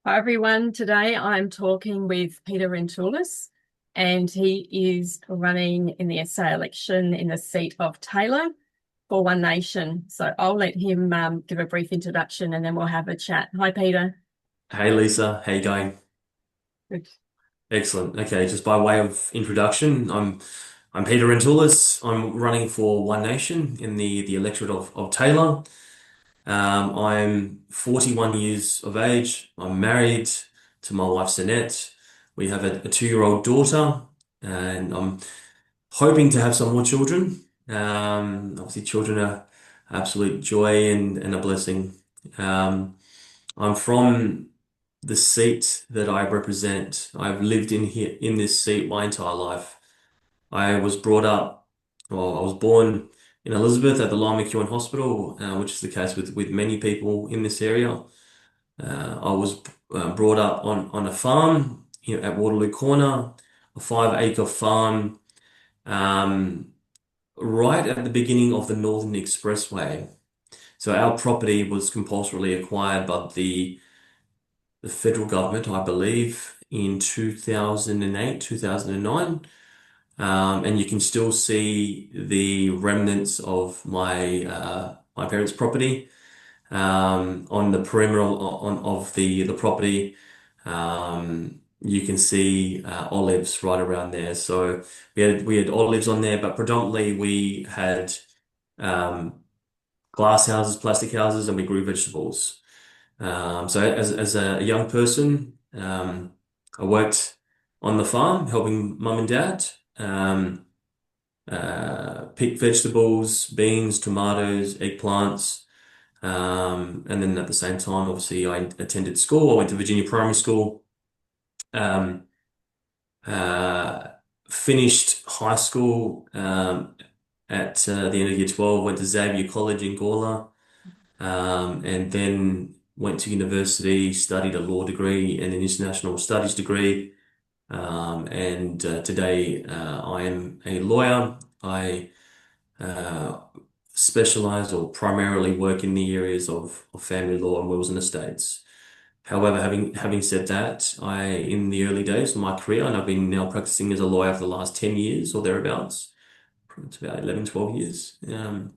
Hi everyone. Today I'm talking with Peter Rentoulis, and he is running in the SA election in the seat of Taylor for One Nation. So I'll let him give a brief introduction and then we'll have a chat. Hi, Peter. Hey Lisa, how you going? Good. Excellent. Okay, just by way of introduction, I'm Peter Rentoulis. I'm running for One Nation in the electorate of Taylor. I'm 41 years of age. I'm married to my wife Sinette. We have a 2-year-old daughter, and I'm hoping to have some more children. Obviously, children are absolute joy and a blessing. Um, I'm from the seat that I represent. I've lived in here in this seat my entire life. I was brought up, well, I was born in Elizabeth at the Lyme McEwen Hospital, which is the case with many people in this area. I was brought up on a farm here at Waterloo Corner, a 5-acre farm, um, right at the beginning of the Northern Expressway. So our property was compulsorily acquired by the federal government, I believe, in 2008, 2009. And you can still see the remnants of my parents' property on the perimeter of the property. You can see olives right around there. So we had olives on there, but predominantly we had um, glass houses, plastic houses, and we grew vegetables. So as a young person, I worked on the farm helping mum and dad pick vegetables, beans, tomatoes, eggplants. And then at the same time, obviously, I attended school. I went to Virginia Primary School. Um, uh, Finished high school at the end of year 12, went to Xavier College in Gawler. And then went to university, studied a law degree and an international studies degree. And today I am a lawyer. I uh, specialize or primarily work in the areas of family law and wills and estates. However, having said that, in the early days of my career, and I've been now practicing as a lawyer for the last 10 years or thereabouts, it's about 11, 12 years. In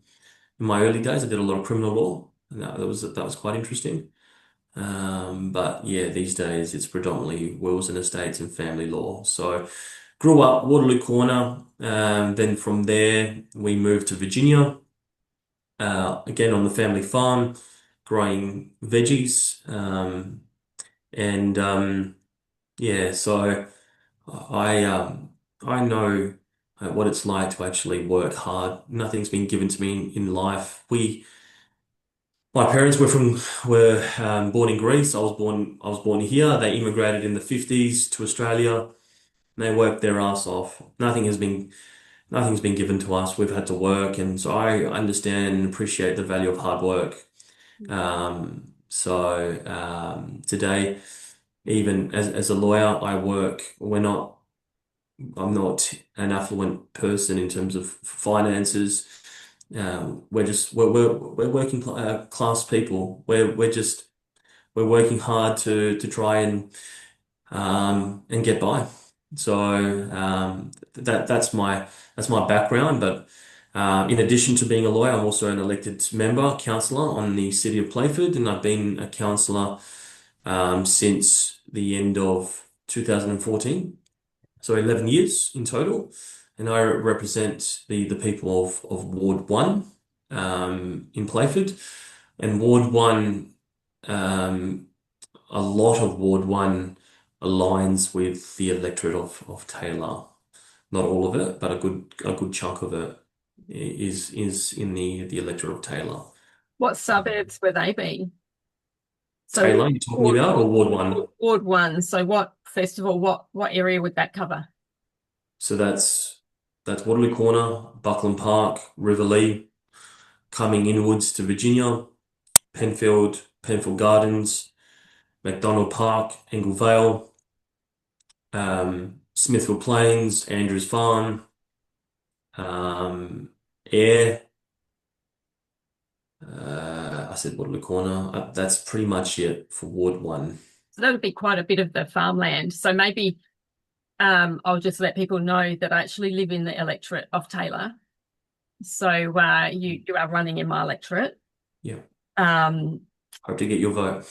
my early days, I did a lot of criminal law, and that was quite interesting. But yeah, these days it's predominantly wills and estates and family law. So grew up Waterloo Corner. Then from there we moved to Virginia. Again on the family farm, growing veggies. And Yeah, so I know what it's like to actually work hard. Nothing's been given to me in life. My parents were born in Greece. I was born here. They immigrated in the 50s to Australia. And they worked their ass off. Nothing's been given to us. We've had to work, and so I understand and appreciate the value of hard work. Today, even as a lawyer, I work. I'm not an affluent person in terms of finances. We're working class people. We're working hard to try and get by. So that's my background. But in addition to being a lawyer, I'm also an elected member, councillor on the City of Playford, and I've been a councillor since the end of 2014. So 11 years in total, and I represent the people of Ward 1 in Playford. And Ward 1, um, a lot of Ward 1 aligns with the electorate of Taylor. Not all of it, but a good chunk of it is in the electorate of Taylor. What suburbs were they be? So Taylor, you're talking about, or Ward 1? Ward one. So first of all, what area would that cover? So that's Waterloo Corner, Buckland Park, Riverlea, coming inwards to Virginia, Penfield Gardens, McDonald Park, Angle Vale, Smithfield Plains, Andrews Farm, Ayr. I said Waterloo Corner. That's pretty much it for Ward 1. So that would be quite a bit of the farmland. So maybe I'll just let people know that I actually live in the electorate of Taylor. So you are running in my electorate. Yeah. Um, Hope to get your vote.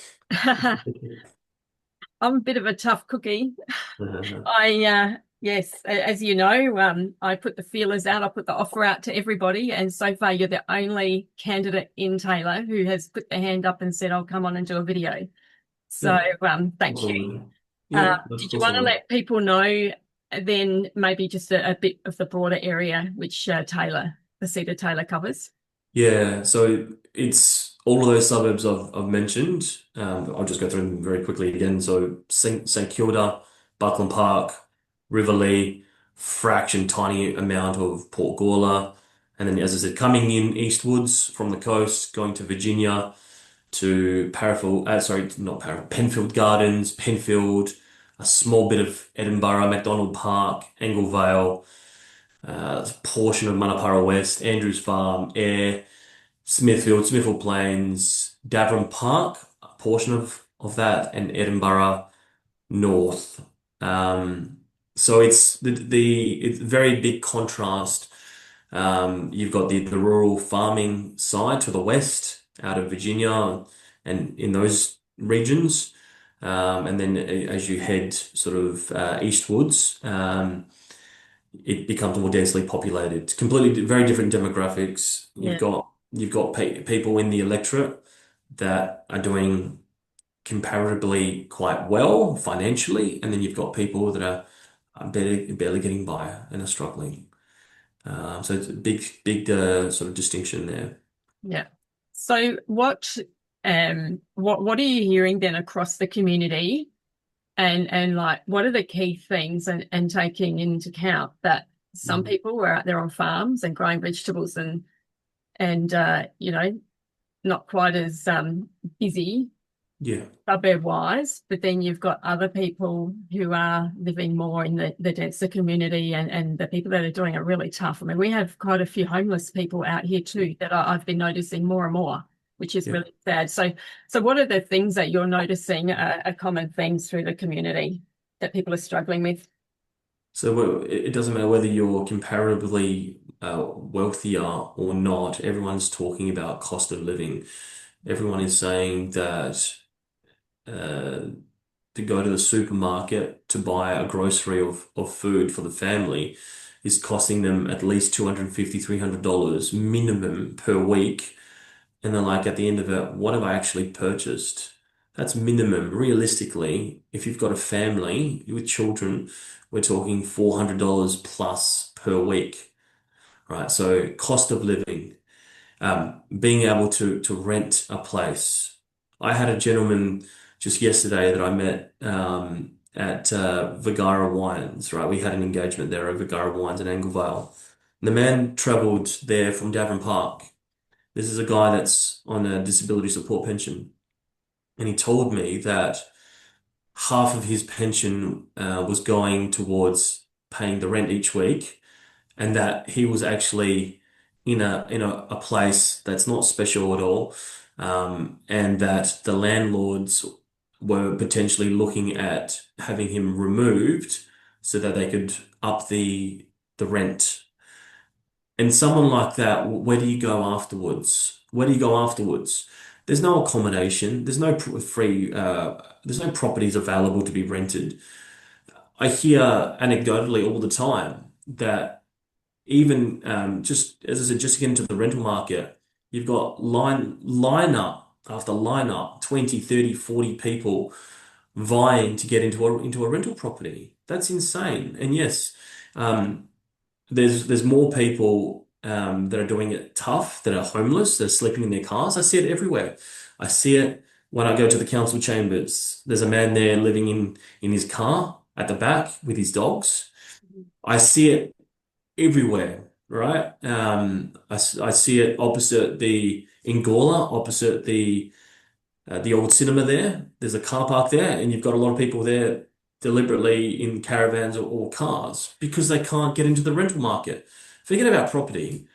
I'm a bit of a tough cookie. I yes, as you know, I put the feelers out, I put the offer out to everybody, and so far you're the only candidate in Taylor who has put their hand up and said, "I'll come on and do a video." So Yeah. thank you. Absolutely. Yeah, of Did you course I want to will. let people know then maybe just a bit of the broader area which the seat of Taylor covers? Yeah, so it's all of those suburbs I've mentioned. I'll just go through them very quickly again. So St Kilda, Buckland Park, Riverlea, fraction tiny amount of Port Gawler, and then as I said, coming in eastwards from the coast, going to Virginia to not Parafield, Penfield Gardens, Penfield, a small bit of Edinburgh, MacDonald Park, Angle Vale, a portion of Manapara West, Andrews Farm, Ayr. Smithfield Plains, Davern Park, a portion of that, and Edinburgh North. Um, so it's very big contrast. You've got the rural farming side to the west, out of Virginia and in those regions. And then as you head sort of eastwards, it becomes more densely populated. It's completely very different demographics. Yeah, You've got people in the electorate that are doing comparatively quite well financially, and then you've got people that are barely getting by and are struggling. So it's a big sort of distinction there. yeah. So what are you hearing then across the community and like what are the key things and taking into account that some Mhm. people were out there on farms and growing vegetables and not quite as busy Yeah, suburb wise, but then you've got other people who are living more in the denser community and the people that are doing it really tough. I mean, we have quite a few homeless people out here too that I've been noticing more and more, which is yeah. really sad. So what are the things that you're noticing are common themes through the community that people are struggling with? So it doesn't matter whether you're comparatively wealthier or not. Everyone's talking about cost of living. Everyone is saying that uh, to go to the supermarket to buy a grocery of food for the family is costing them at least $250, $300 minimum per week. And they're like, at the end of it, what have I actually purchased? That's minimum. Realistically, if you've got a family with children, we're talking $400 plus per week, right? So cost of living, being able to rent a place. I had a gentleman just yesterday that I met at Vigara Wines, right? We had an engagement there at Vigara Wines in Angle Vale. The man traveled there from Davern Park. This is a guy that's on a disability support pension. And he told me that half of his pension was going towards paying the rent each week, and that he was actually in a place that's not special at all, and that the landlords were potentially looking at having him removed so that they could up the rent. And someone like that, where do you go afterwards? Where do you go afterwards? There's no accommodation. There's no properties available to be rented. I hear anecdotally all the time that even just as I said, just to get into the rental market, you've got line up after line up, 20, 30, 40 people vying to get into a rental property. That's insane. And yes, um, there's more people that are doing it tough, that are homeless, they're sleeping in their cars. I see it everywhere. I see it when I go to the council chambers. There's a man there living in his car at the back with his dogs. I see it everywhere, right? I see it opposite the Ingala, opposite the old cinema there. There's a car park there, and you've got a lot of people there deliberately in caravans or cars because they can't get into the rental market. Forget about property.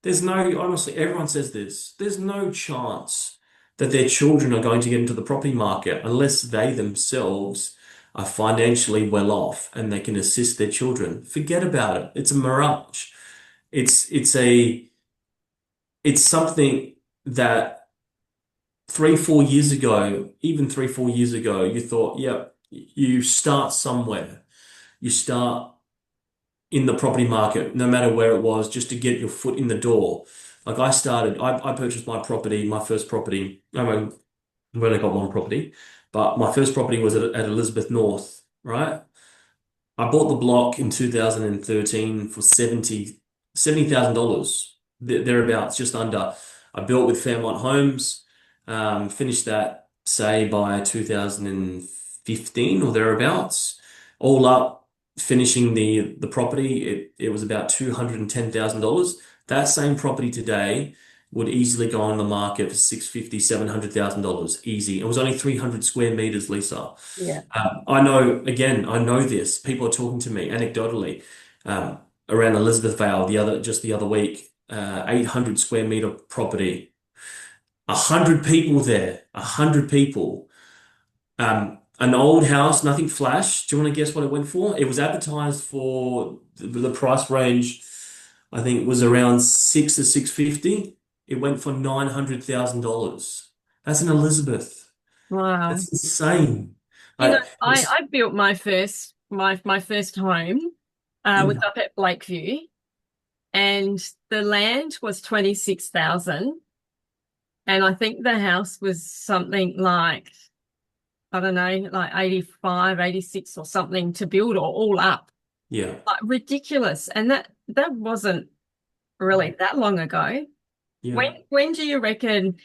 Honestly, everyone says this. There's no chance that their children are going to get into the property market unless they themselves are financially well off and they can assist their children. Forget about it. It's a mirage. It's it's something that 3, 4 years ago, even 3, 4 years ago, you thought, yeah, you start somewhere. You start in the property market, no matter where it was, just to get your foot in the door. Like I purchased my property, my first property. I've only got one property, but my first property was at Elizabeth North, right? I bought the block in 2013 for $70,000, thereabouts, just under. I built with Fairmont Homes, finished that, say, by 2015 or thereabouts. All up, finishing the property, it was about $210,000. That same property today would easily go on the market for 650, $700,000, easy. It was only 300 square meters, Lisa. Yeah. I know, again, I know this. People are talking to me anecdotally um, around Elizabeth Vale just the other week, 800 square meter property, 100 people there, 100 people. An old house, nothing flash. Do you want to guess what it went for? It was advertised for the price range, I think, was around 6 to 650. It went for $900,000. That's in Elizabeth. Wow. That's insane. You know, Like, I built my first home was up at Lakeview, and the land was 26,000, and I think the house was something like, I don't know, like 85, 86 or something to build, or all up. yeah. Like ridiculous. And that wasn't really that long ago. Yeah. When do you reckon?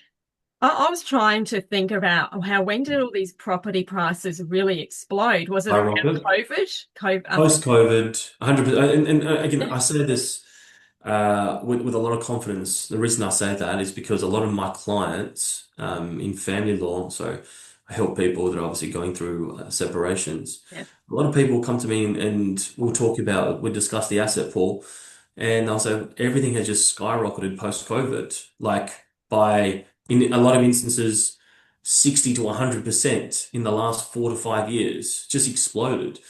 I was trying to think about how, when did all these property prices really explode? Was it around Skyrocket. COVID? Post-COVID, 100%. And again, I say this with a lot of confidence. The reason I say that is because a lot of my clients in family law, so I help people that are obviously going through separations. Yeah. A lot of people come to me and we'll discuss the asset pool, and I'll say everything has just skyrocketed post-COVID. Like in a lot of instances, 60 to 100% in the last 4 to 5 years, just exploded.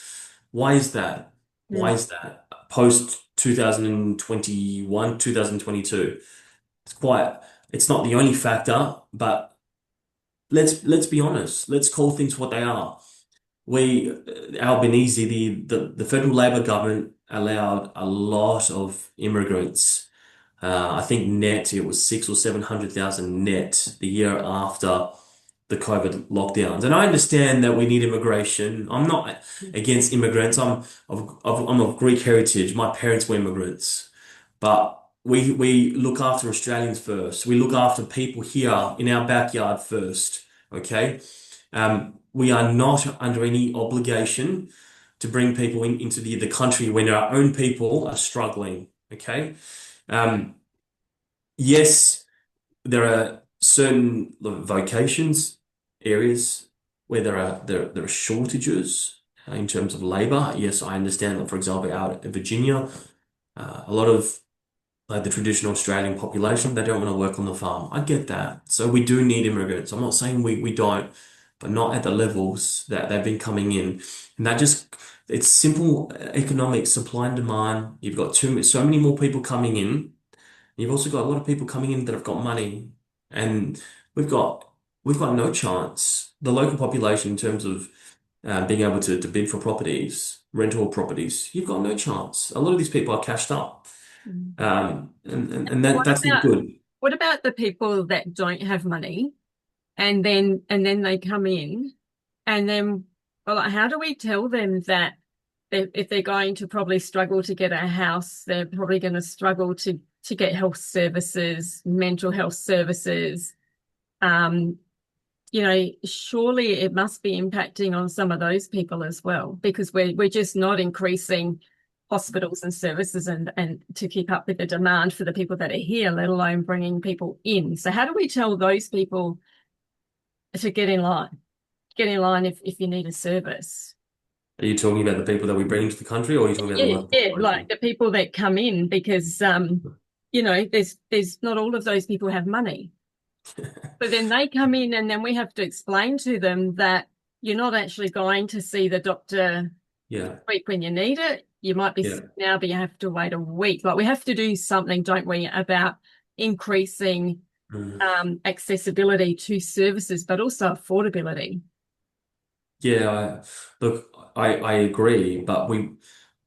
Why is that? Why Mm. is that? Post 2021, 2022. It's not the only factor, but let's be honest. Let's call things what they are. Albanese, the federal Labor government allowed a lot of immigrants. I think net it was 6 or 700,000 net the year after the COVID lockdowns. And I understand that we need immigration. I'm not against immigrants. I'm of Greek heritage. My parents were immigrants, but we look after Australians first. We look after people here in our backyard first. Okay. We are not under any obligation to bring people into the country when our own people are struggling. Okay. Um, yes, there are certain vocations, areas where there are shortages in terms of labor. Yes, I understand that, for example, out in Virginia, a lot of like the traditional Australian population, they don't want to work on the farm. I get that. So we do need immigrants. I'm not saying we don't, but not at the levels that they've been coming in. And it's simple economic supply and demand. You've got so many more people coming in. You've also got a lot of people coming in that have got money, and we've got we've got no chance. The local population, in terms of being able to bid for properties, rental properties, you've got no chance. A lot of these people are cashed up, Mm. and What that's not about good. what about the people that don't have money, and then they come in, and then, well, like, how do we tell them that if they're going to probably struggle to get a house, they're probably going to struggle to get health services, mental health services? Um, surely it must be impacting on some of those people as well, because we're just not increasing hospitals and services and to keep up with the demand for the people that are here, let alone bringing people in. So how do we tell those people to get in line? Get in line if you need a service. Are you talking about the people that we bring into the country, or are you talking about the Yeah, local yeah, like population? the people that come in, because there's not all of those people have money. But then they come in and then we have to explain to them that you're not actually going to see the doctor Yeah, week when you need it. You might be yeah. sick now, but you have to wait a week. Like we have to do something, don't we, about increasing Mm. accessibility to services, but also affordability. Yeah, look, I agree, but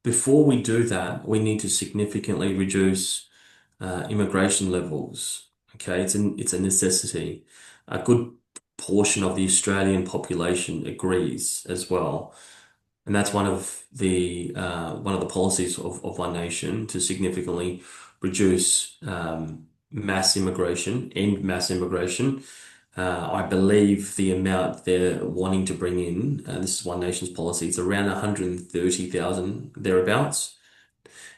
before we do that, we need to significantly reduce immigration levels. Okay, it's a necessity. A good portion of the Australian population agrees as well, and that's one of the policies of One Nation to significantly reduce mass immigration, end mass immigration. I believe the amount they're wanting to bring in, this is One Nation's policy, it's around 130,000 thereabouts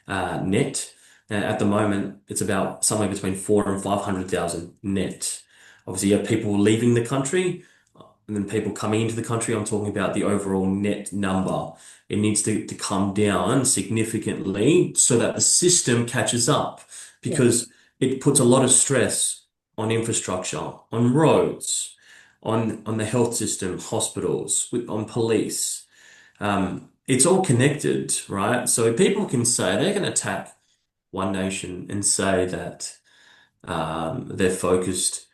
net. At the moment, it's about somewhere between 400,000 and 500,000 net. Obviously, you have people leaving the country and then people coming into the country. I'm talking about the overall net number. It needs to come down significantly so that the system catches up Yeah. because it puts a lot of stress on infrastructure, on roads, on the health system, hospitals, on police. It's all connected, right? So people can say they can attack One Nation and say that they're focused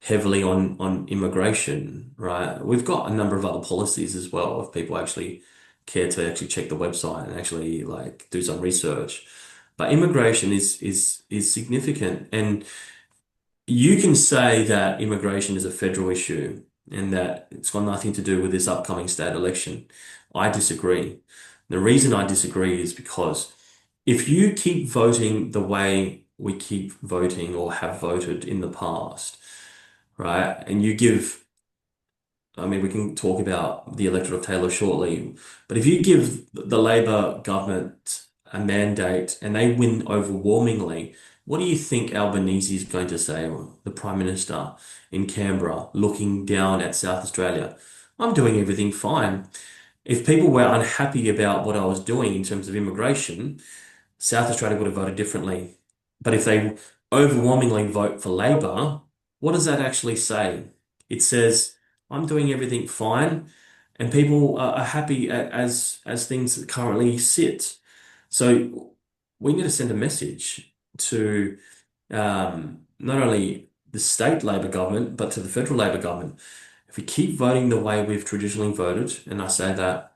heavily on immigration, right? We've got a number of other policies as well if people actually care to actually check the website and actually like do some research. But immigration is significant, and you can say that immigration is a federal issue and that it's got nothing to do with this upcoming state election. I disagree. The reason I disagree is because if you keep voting the way we keep voting or have voted in the past, right, and you give I mean, we can talk about the electorate of Taylor shortly, but if you give the Labor government a mandate and they win overwhelmingly, what do you think Albanese is going to say, or the Prime Minister in Canberra, looking down at South Australia? I'm doing everything fine. If people were unhappy about what I was doing in terms of immigration, South Australia would have voted differently. But if they overwhelmingly vote for Labor, what does that actually say? It says, I'm doing everything fine, and people are happy as things currently sit. So we need to send a message to not only the state Labor government, but to the federal Labor government. If we keep voting the way we've traditionally voted, and I say that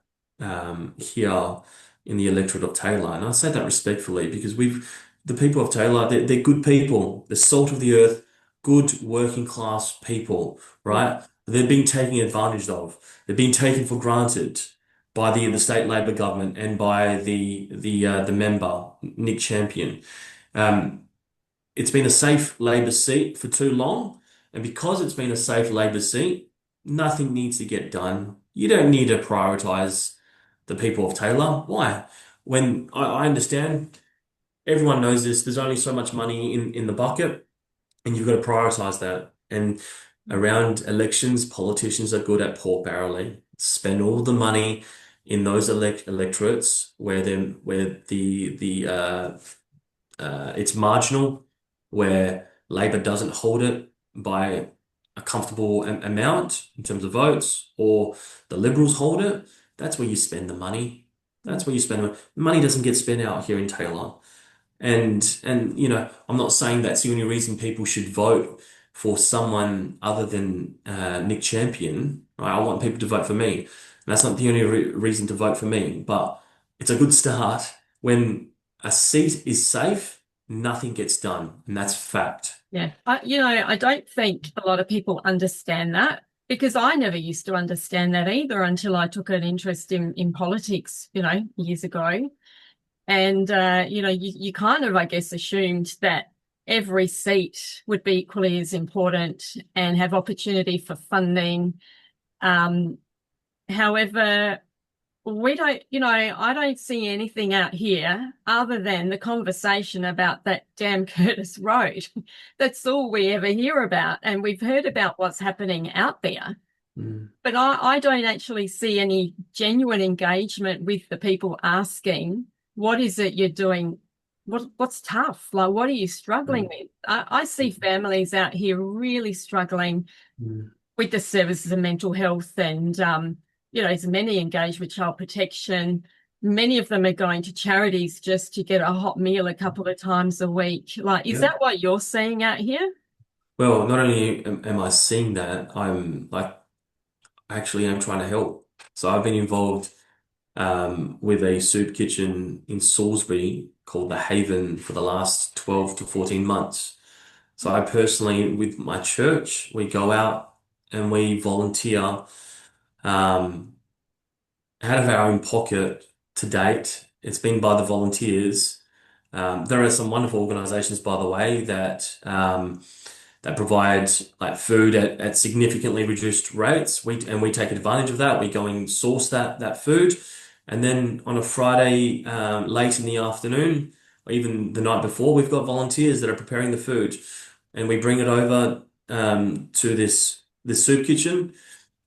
here in the electorate of Taylor, and I say that respectfully because the people of Taylor, they're good people, they're salt of the earth, good working class people, Yeah. right? They're being taken advantage of. They're being taken for granted by the state Labor government and by the member Nick Champion. Um, it's been a safe Labor seat for too long, and because it's been a safe Labor seat, nothing needs to get done. You don't need to prioritise the people of Taylor. Why? When I understand, everyone knows this, there's only so much money in the bucket, and you've got to prioritise that. And around elections, politicians are good at pork barreling. Spend all the money in those electorates where it's marginal, where Labor doesn't hold it by a comfortable amount in terms of votes, or the Liberals hold it. That's where you spend the money. Yeah. That's where you spend the money. Money doesn't get spent out here in Taylor. And I'm not saying that's the only reason people should vote for someone other than Nick Champion. Right? I want people to vote for me. And that's not the only reason to vote for me. But it's a good start. When a seat is safe, nothing gets done, and that's fact. Yeah. I don't think a lot of people understand that because I never used to understand that either until I took an interest in politics, years ago. And, you kind of, I guess, assumed that every seat would be equally as important and have opportunity for funding. Um, However, we don't, I don't see anything out here other than the conversation about that damn Curtis Road. That's all we ever hear about. And we've heard about what's happening out there. Mm. But I don't actually see any genuine engagement with the people asking, what is it you're doing what's tough? Like, what are you struggling Mm. with? I see families out here really struggling Mm. with the services of mental health and, there's many engaged with child protection. Many of them are going to charities just to get a hot meal a couple of times a week. Like, is Yeah. that what you're seeing out here? Well, not only am I seeing that, I'm like actually am trying to help. So I've been involved with a soup kitchen in Salisbury called the Haven for the last 12 to 14 months. So I personally, with my church, we go out and we volunteer um, out of our own pocket to date. It's been by the volunteers. There are some wonderful organizations, by the way, that provide like food at significantly reduced rates. We take advantage of that. We go and source that food, and then on a Friday late in the afternoon, or even the night before, we've got volunteers that are preparing the food, and we bring it over to this soup kitchen,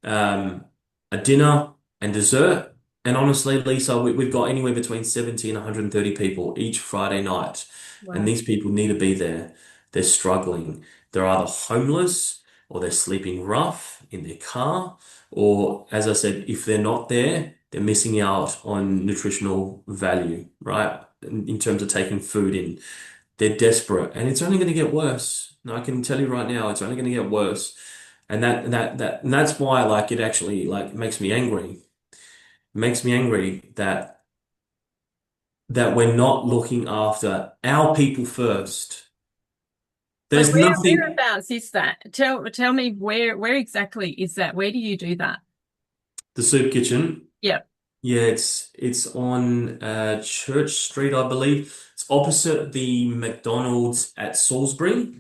um, a dinner and dessert. And honestly, Lisa, we've got anywhere between 70 and 130 people each Friday night. And Wow. these people need to be there. They're struggling. They're either homeless or they're sleeping rough in their car. Or, as I said, if they're not there, they're missing out on nutritional value, right? In terms of taking food in. They're desperate, and it's only going to get worse. And I can tell you right now, it's only going to get worse. And that's why like it actually like makes me angry. It makes me angry that we're not looking after our people first. So There's nothing. whereabouts is that? Tell me where exactly is that? Where do you do that? The soup kitchen, Yeah. yeah, it's on Church Street, I believe. It's opposite the McDonald's at Salisbury.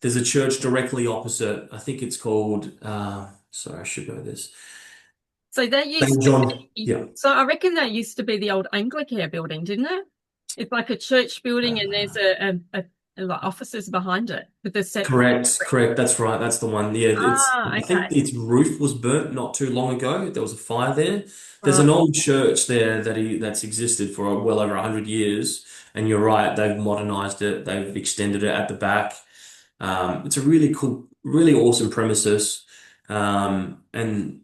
There's a church directly opposite. I think it's called sorry, I should know this. So that used St. to John. be, Yeah. so I reckon that used to be the old Anglicare building, didn't it? It's like a church building and there's Uh, like offices behind it with a separate. correct. That's right. That's the one. Yeah, it's. Ah, I think okay. its roof was burnt not too long ago. There was a fire there. There's Right. an old church there that's existed for well over 100 years. And you're right. They've modernized it. They've extended it at the back. It's a really cool, really awesome premises. And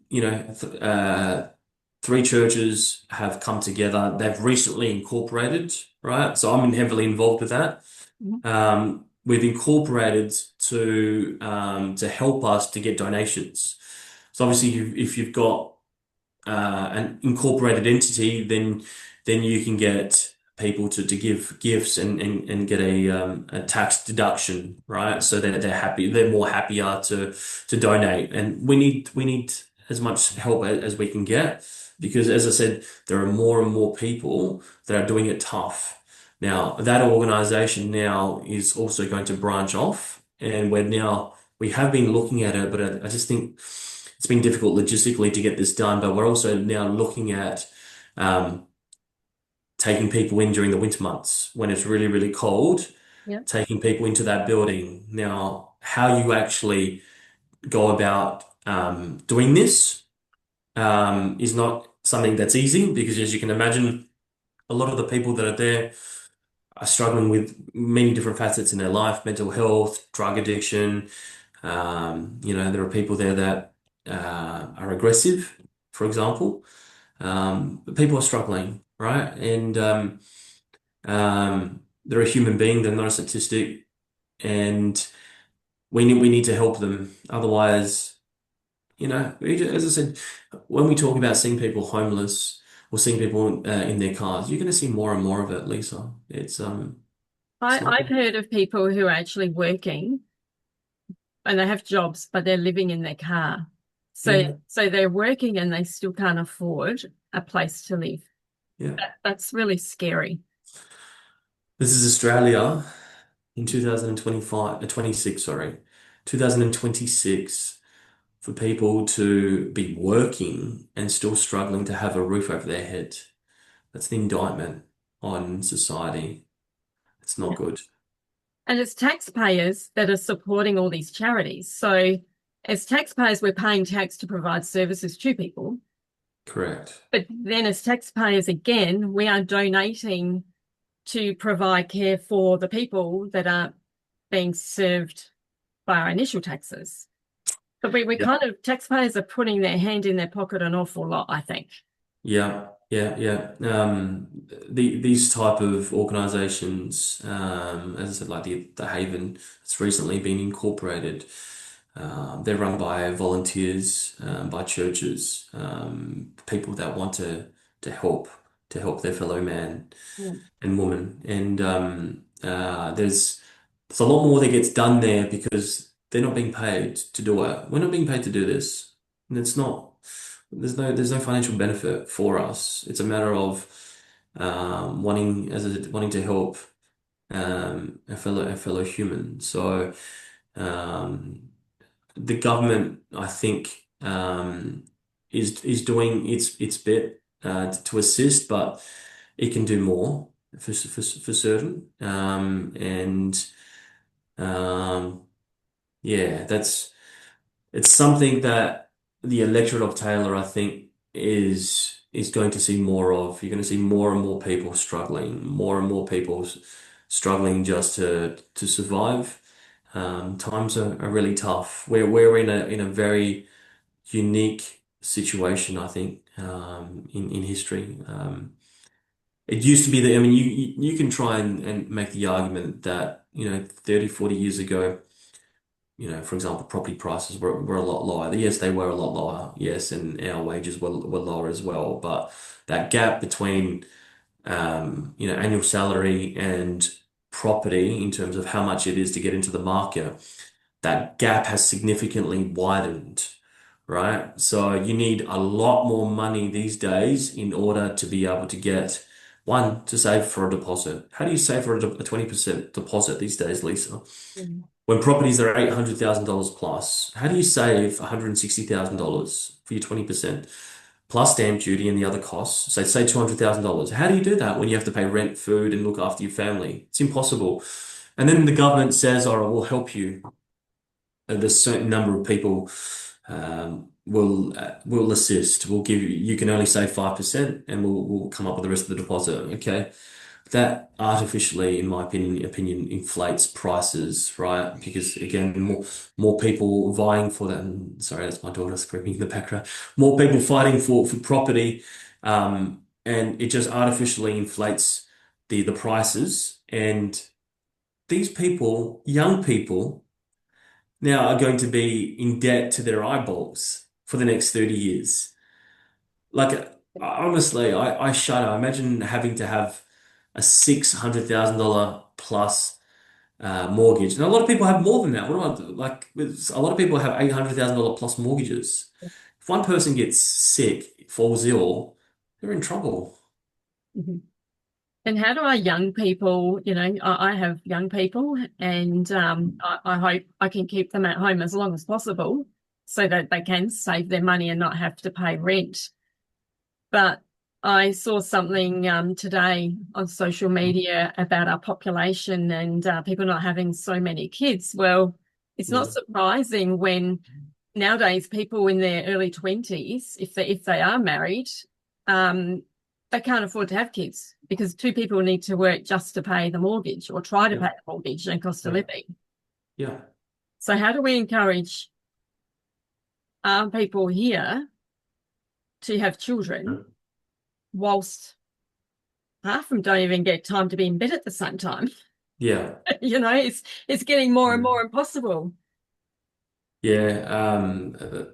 three churches have come together. They've recently incorporated, right? So I'm heavily involved with that. Mhm. We've incorporated to help us to get donations. So obviously, if you've got an incorporated entity, then you can get people to give gifts and get a tax deduction, right? So they're happy, they're more happier to donate, and we need as much help as we can get because, as I said, there are more and more people that are doing it tough. Now, that organization now is also going to branch off, and we have been looking at it, but I just think it's been difficult logistically to get this done, but we're also now looking at um, taking people in during the winter months when it's really, really cold, Yeah. taking people into that building. Now, how you actually go about doing this is not something that's easy because, as you can imagine, a lot of the people that are there are struggling with many different facets in their life, mental health, drug addiction. There are people there that are aggressive, for example. But people are struggling, right? And they're a human being, they're not a statistic, and we need to help them. Otherwise, as I said, when we talk about seeing people homeless or seeing people in their cars, you're going to see more and more of it, Lisa. It's not I've good. heard of people who are actually working and they have jobs, but they're living in their car. So Yeah, so they're working and they still can't afford a place to live. yeah. That's really scary. This is Australia in 2025, 26, sorry, 2026, for people to be working and still struggling to have a roof over their head. That's an indictment on society. It's not good. And it's taxpayers that are supporting all these charities. So as taxpayers, we're paying tax to provide services to people. Correct. But then as taxpayers, again, we are donating to provide care for the people that aren't being served by our initial taxes. But we Yeah. kind of, taxpayers are putting their hand in their pocket an awful lot, I think. Yeah, yeah, yeah. These type of organizations, as I said, like the Haven, it's recently been incorporated. They're run by volunteers, by churches, people that want to help their fellow man Mm. and woman. And there's a lot more that gets done there because they're not being paid to do it. We're not being paid to do this, and it's not. There's no financial benefit for us. It's a matter of wanting to help a fellow human. So um, the government, I think, is doing its bit to assist, but it can do more for certain. And um, yeah, it's something that the electorate of Taylor, I think, is going to see more of. You're going to see more and more people struggling, more and more people struggling just to survive. Times are really tough. We're in a very unique situation, I think, in history. It used to be that, I mean, you can try and make the argument that, 30, 40 years ago, for example, property prices were a lot lower. Yes, they were a lot lower. Yes, and our wages were lower as well. But that gap between, annual salary and property in terms of how much it is to get into the market, that gap has significantly widened, right? So you need a lot more money these days in order to be able to get one, to save for a deposit. How do you save for a 20% deposit these days, Lisa? Mm. When properties are $800,000 plus, how do you save $160,000 for your 20% plus stamp duty and the other costs? So say $200,000. How do you do that when you have to pay rent, food, and look after your family? It's impossible. And then the government says, all right, we'll help you. There's a certain number of people will assist. We'll give you. You can only save 5%, and we'll come up with the rest of the deposit. Okay, that artificially, in my opinion, inflates prices, right? Because again, more people vying for that. And sorry, that's my daughter screaming in the background. More people fighting for property, and it just artificially inflates the prices. And these people, young people, now are going to be in debt to their eyeballs for the next 30 years. Like, honestly, I shudder. Imagine having to have a $600,000 plus mortgage. And a lot of people have more than that. What do I like? A lot of people have $800,000 plus mortgages. If one person gets sick, falls ill, they're in trouble. Mhm. And how do our young people, I have young people and I hope I can keep them at home as long as possible so that they can save their money and not have to pay rent. But I saw something today on social media about our population and people not having so many kids. Well, it's not Yeah, surprising when nowadays people in their early 20s, if they are married, um, they can't afford to have kids because two people need to work just to pay the mortgage or try to yeah, pay the mortgage and cost of yeah, living. yeah. So how do we encourage people here to have children whilst half of them don't even get time to be in bed at the same time? Yeah. It's getting more and more Mm. impossible. Yeah,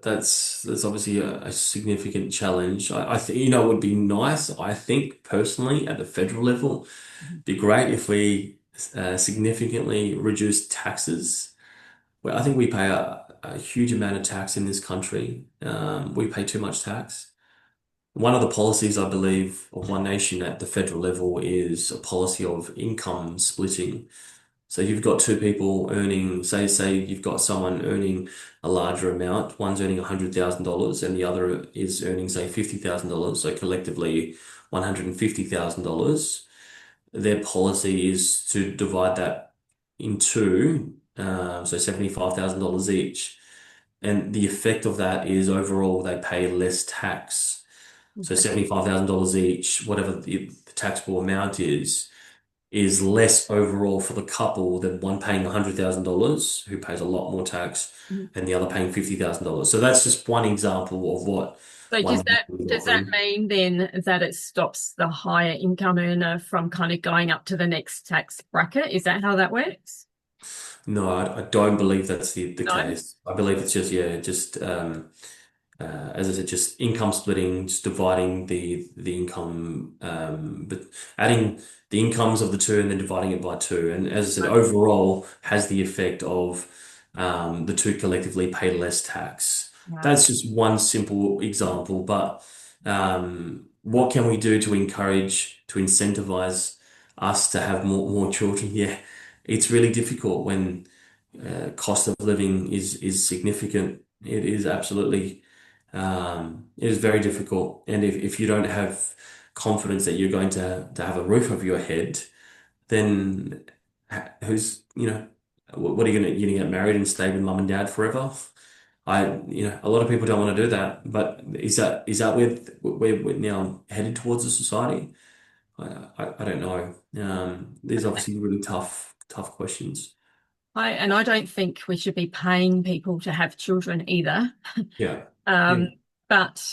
that's obviously a significant challenge. I think it would be nice. I think personally at the federal level, be great if we significantly reduce taxes. Well, I think we pay a huge amount of tax in this country. We pay too much tax. One of the policies, I believe, of One Nation at the federal level is a policy of income splitting. So you've got two people earning, say you've got someone earning a larger amount. One's earning $100,000 and the other is earning, say, $50,000. So collectively $150,000. Their policy is to divide that in two, so $75,000 each. And the effect of that is overall they pay less tax. So Okay. $75,000 each, whatever the taxable amount is, is less overall for the couple than one paying $100,000, who pays a lot more tax, Mhm. and the other paying $50,000. So that's just one example of what So one is does that offering. mean then that it stops the higher income earner from kind of going up to the next tax bracket? Is that how that works? No, I don't believe that's the No? case. I believe it's just, yeah, just as I said, just income splitting, just dividing the income, but adding the incomes of the two and then dividing it by two. And as I said, overall has the effect of the two collectively pay less tax. Right. That's just one simple example, but what can we do to encourage, to incentivize us to have more children? Yeah, it's really difficult when cost of living is significant. It is absolutely it is very difficult. And if you don't have confidence that you're going to have a roof over your head, then who's, what are you gonna get married and stay with mum and dad forever? A lot of people don't want to do that, but is that where we're now headed towards a society? I don't know. These are obviously really tough questions. I don't think we should be paying people to have children either. Yeah. Yeah. Um, but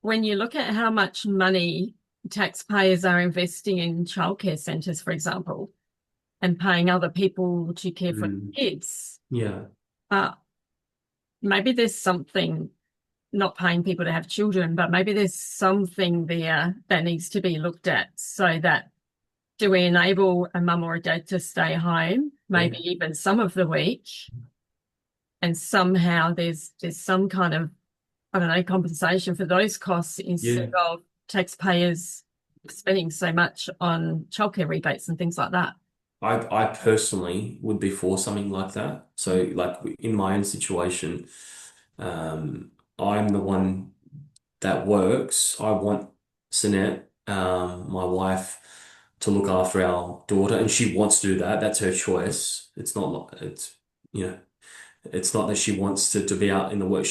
when you look at how much money taxpayers are investing in childcare centres, for example, and paying other people to care for Mm. kids, Yeah. uh, maybe there's something, not paying people to have children, but maybe there's something there that needs to be looked at so that do we enable a mum or a dad to stay home, maybe Yeah. even some of the week, and somehow there's some kind of, I don't know, compensation for those costs instead Yeah. of taxpayers spending so much on childcare rebates and things like that. I personally would be for something like that. So, like in my own situation, I'm the one that works. I want Sinette, my wife, to look after our daughter, and she wants to do that. That's her choice. It's not like you know, it's not that she wants to be out in the work.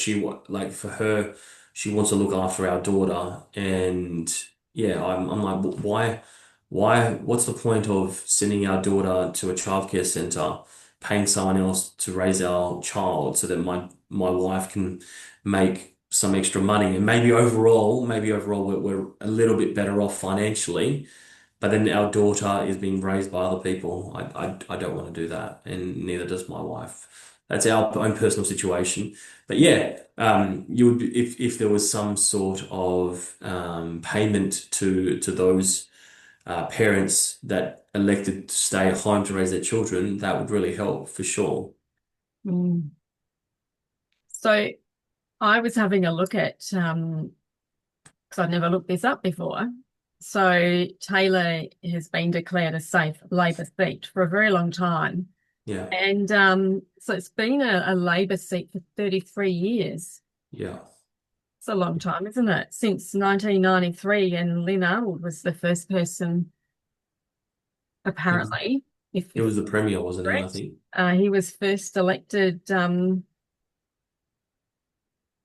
Like for her, she wants to look after our daughter, and yeah, I'm like, what's the point of sending our daughter to a childcare center, paying someone else to raise our child so that my wife can make some extra money, and maybe overall we're a little bit better off financially, but then our daughter is being raised by other people. I don't want to do that, and neither does my wife. That's our own personal situation. But yeah, you would if there was some sort of payment to those parents that elected to stay at home to raise their children, that would really help for sure. Mm. So I was having a look at because I'd never looked this up before. So Taylor has been declared a safe Labor seat for a very long time. Yeah, And so it's been a Labor seat for 33 years. yeah. It's a long time, isn't it? Since 1993, and Lynn Arnold was the first person, It was apparently, it if was the premier, wasn't he? I correct. think. He was first elected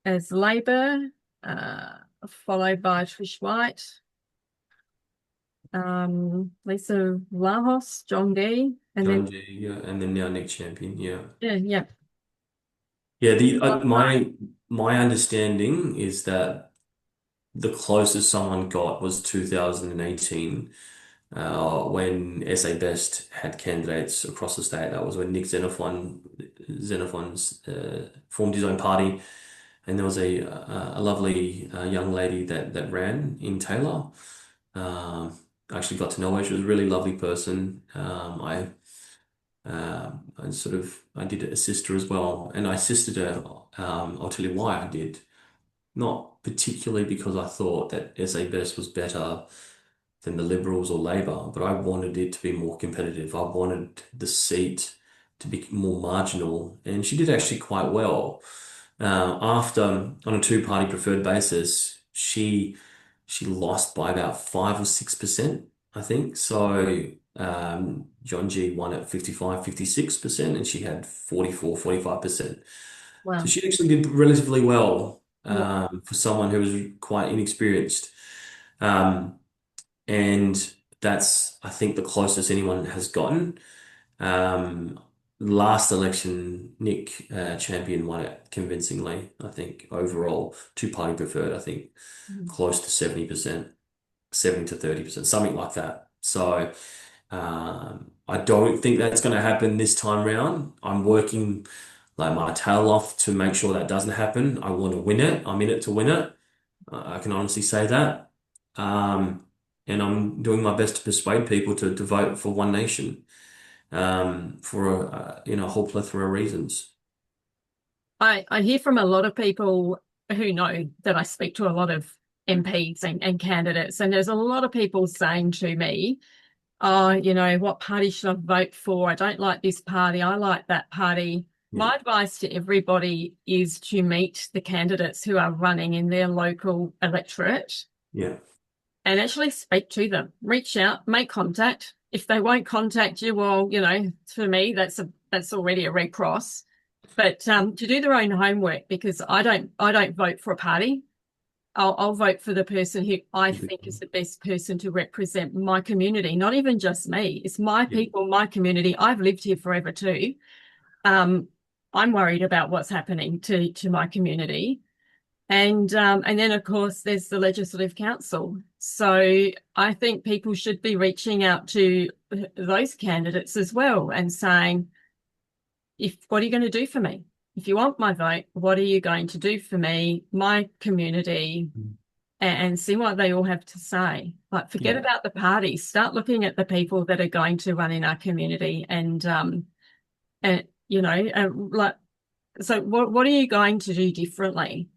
as Labor, uh, followed by Trish White, Lisa Lahos, John Gee, and then John G, yeah, and then now Nick Champion, yeah. yeah, yeah. Yeah, the my understanding is that the closest someone got was 2018, when SA Best had candidates across the state. That was when Nick Xenophon's formed his own party, and there was a lovely young lady that ran in Taylor. I actually got to know her. She was a really lovely person. I did assist her as well, and I assisted her. I'll tell you why I did. Not particularly because I thought that SA Best was better than the Liberals or Labor, but I wanted it to be more competitive. I wanted the seat to be more marginal, and she did actually quite well. After on a two-party preferred basis, she lost by about 5 or 6%, I think. So John G won at 55, 56%, and she had 44, 45%. So Well, she actually did relatively well yeah. for someone who was quite inexperienced. Um, and that's, I think, the closest anyone has gotten. Um, Last election, Nick Champion won it convincingly. I think overall, two-party preferred. I think Mm. close to 70%, 70 to 30%, something like that. So I don't think that's going to happen this time round. I'm working like my tail off to make sure that doesn't happen. I want to win it. I'm in it to win it. I can honestly say that. Um, and I'm doing my best to persuade people to vote for One Nation for a whole plethora of reasons. I hear from a lot of people who know that I speak to a lot of MPs and candidates, and there's a lot of people saying to me, oh, what party should I vote for? I don't like this party. I like that party. Yeah, My advice to everybody is to meet the candidates who are running in their local electorate yeah, and actually speak to them. Reach out, make contact. If they won't contact you, well, for me, that's already a red cross. But to do their own homework, because I don't vote for a party. I'll vote for the person who I think is the best person to represent my community, not even just me. It's my yeah, people, my community. I've lived here forever too. Um, I'm worried about what's happening to my community. And then of course there's the Legislative Council. So I think people should be reaching out to those candidates as well and saying, if what are you going to do for me? If you want my vote, what are you going to do for me, my community, and see what they all have to say. Like, forget yeah. about the parties. Start looking at the people that are going to run in our community, like, so what are you going to do differently?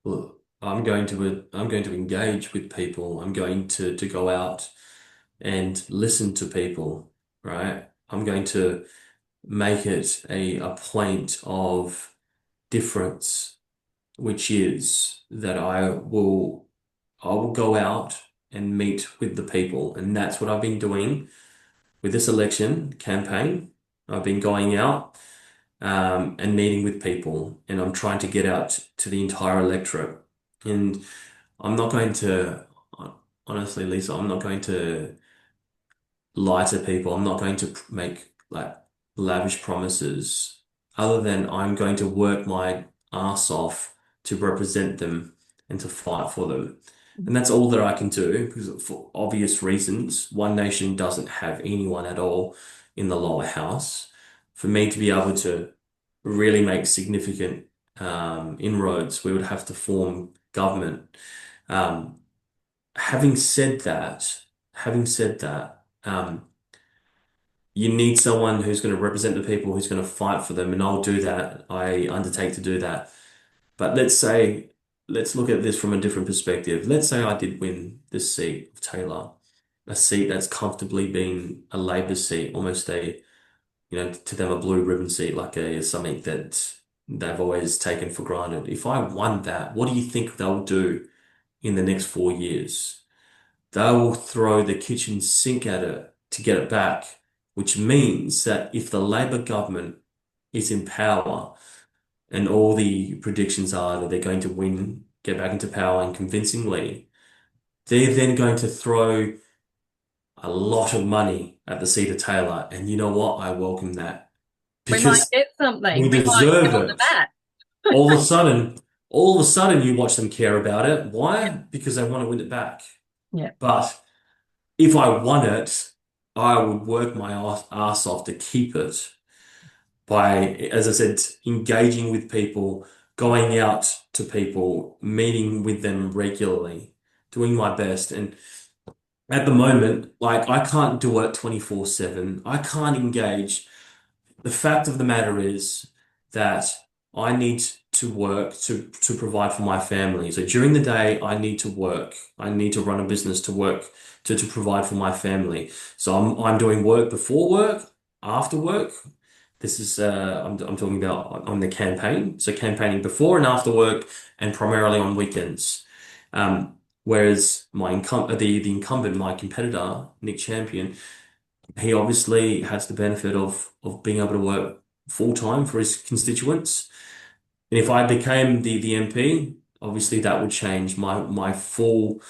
Well, I'm going to engage with people. I'm going to go out and listen to people, right? I'm going to make it a point of difference, which is that I will go out and meet with the people. And that's what I've been doing with this election campaign. I've been going out and meeting with people, and I'm trying to get out to the entire electorate. And I'm not going to, honestly, Lisa, I'm not going to lie to people. I'm not going to make like lavish promises, other than I'm going to work my ass off to represent them and to fight for them. And that's all that I can do because for obvious reasons, One Nation doesn't have anyone at all in the lower house. For me to be able to really make significant inroads, we would have to form government. Um, having said that, you need someone who's going to represent the people, who's going to fight for them, and I'll do that. I undertake to do that. But let's look at this from a different perspective. Let's say I did win this seat of Taylor, a seat that's comfortably been a Labor seat, almost to them a blue ribbon seat, like something that they've always taken for granted. If I won that, what do you think they'll do in the next 4 years? They will throw the kitchen sink at it to get it back, which means that if the Labor government is in power and all the predictions are that they're going to win, get back into power and convincingly, they're then going to throw a lot of money at the seat of Taylor. And you know what? I welcome that We might because get we something. We might get deserve on the it. map. All of a sudden, all of a sudden you watch them care about it. Why? Because they want to win it back. Yeah. But if I won it, I would work my ass off to keep it by, as I said, engaging with people, going out to people, meeting with them regularly, doing my best. And at the moment, like I can't do it 24/7. I can't engage. The fact of the matter is that I need to work to provide for my family. So during the day, I need to work. I need to run a business to work to provide for my family. So I'm doing work before work, after work. This is I'm talking about on the campaign. So campaigning before and after work, and primarily on weekends. Whereas the incumbent, my competitor, Nick Champion, he obviously has the benefit of being able to work full time for his constituents. And if I became the MP, obviously that would change my full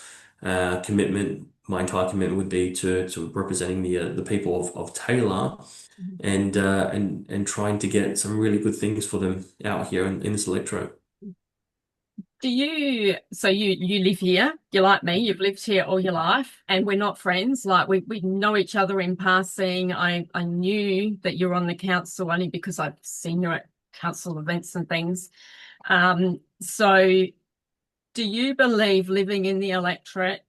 commitment my entire commitment would be to representing the people of Taylor and trying to get some really good things for them out here in this electorate. So you live here, you're like me, you've lived here all your life, and we're not friends. Like we know each other in passing. I knew that you're on the council only because I've seen you at council events and things. So do you believe living in the electorate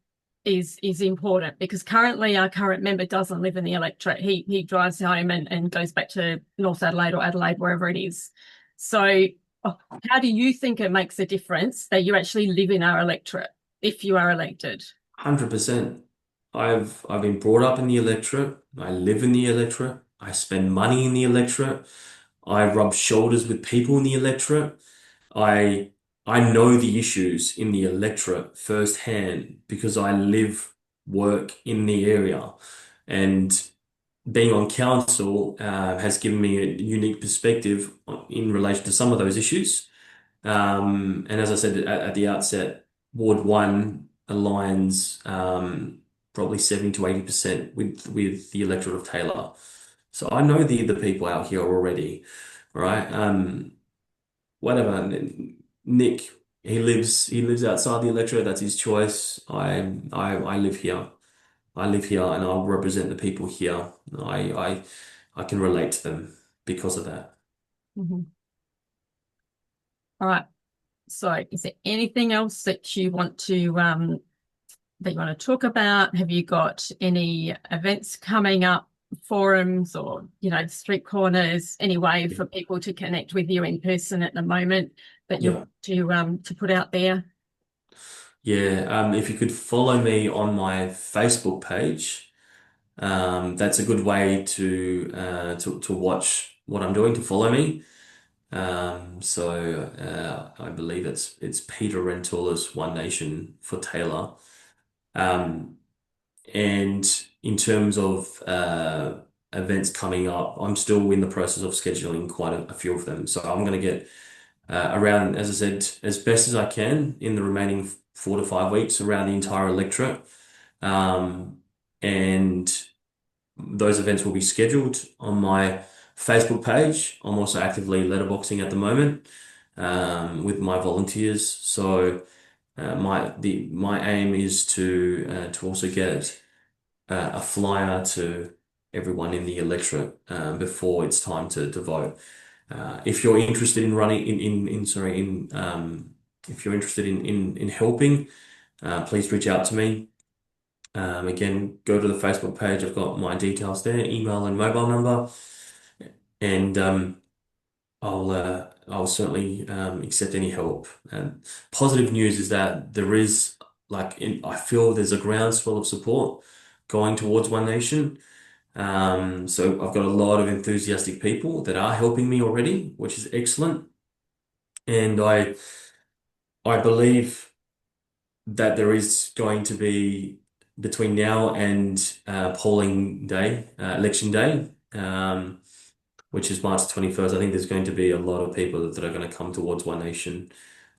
is important? Because currently our current member doesn't live in the electorate. He drives home and goes back to North Adelaide or Adelaide, wherever it is. So how do you think it makes a difference that you actually live in our electorate if you are elected? 100%. I've been brought up in the electorate. I live in the electorate. I spend money in the electorate. I rub shoulders with people in the electorate. I I know the issues in the electorate firsthand because I live, work in the area, and being on council has given me a unique perspective in relation to some of those issues. And as I said at the outset, Ward 1 aligns probably 70 to 80% with the electorate of Taylor. So I know the people out here already, right? Whatever. Nick, he lives outside the electorate. That's his choice. I live here. I live here, and I'll represent the people here. I can relate to them because of that. Mhm. All right. So is there anything else that you want to talk about? Have you got any events coming up, forums or, street corners, any way for people to connect with you in person at the moment that you Yeah. want to put out there? Yeah, if you could follow me on my Facebook page, that's a good way to watch what I'm doing, to follow me. I believe it's Peter Rentoulis, One Nation for Taylor. Um, and in terms of events coming up, I'm still in the process of scheduling quite a few of them. So I'm going to get around, as I said, as best as I can in the remaining 4 to 5 weeks around the entire electorate. Um, and those events will be scheduled on my Facebook page. I'm also actively letterboxing at the moment with my volunteers. So my aim is to also get a flyer to everyone in the electorate before it's time to vote. If you're interested in running in sorry in if you're interested in helping, please reach out to me. Again, go to the Facebook page. I've got my details there, email and mobile number, and I'll certainly accept any help. And positive news is that there is I feel there's a groundswell of support going towards One Nation. So I've got a lot of enthusiastic people that are helping me already, which is excellent. And I believe that there is going to be between now and polling day, election day, which is March 21st. I think there's going to be a lot of people that are going to come towards One Nation.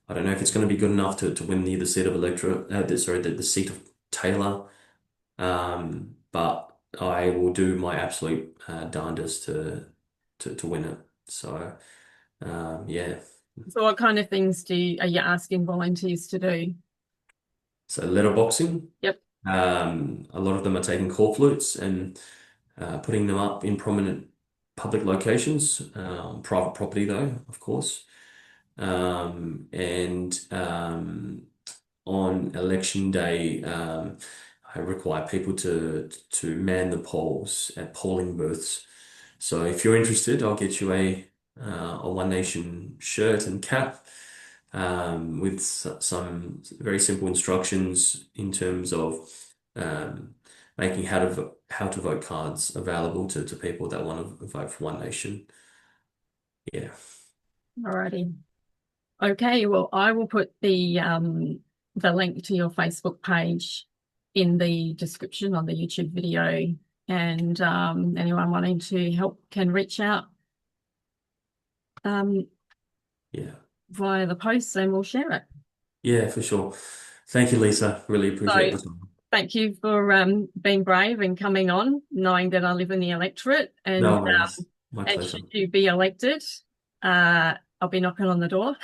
I don't know if it's going to be good enough to win the seat of electorate, the seat of Taylor. But I will do my absolute darndest to win it. So yeah. So what kind of things are you asking volunteers to do? So letterboxing. Yep. A lot of them are taking call flutes and putting them up in prominent public locations, private property though, of course. And on election day, I require people to man the polls at polling booths. So if you're interested, I'll get you a One Nation shirt and cap with some very simple instructions in terms of um, making how to vote cards available to people that want to vote for One Nation. Yeah, Alrighty. Okay, well, I will put the link to your Facebook page in the description on the YouTube video, and anyone wanting to help can reach out um, yeah, via the posts, and we'll share it. yeah, for sure. Thank you, Lisa. Really appreciate So the time. thank you for being brave and coming on, knowing that I live in the electorate. No worries. My And pleasure. should you be elected, I'll be knocking on the door.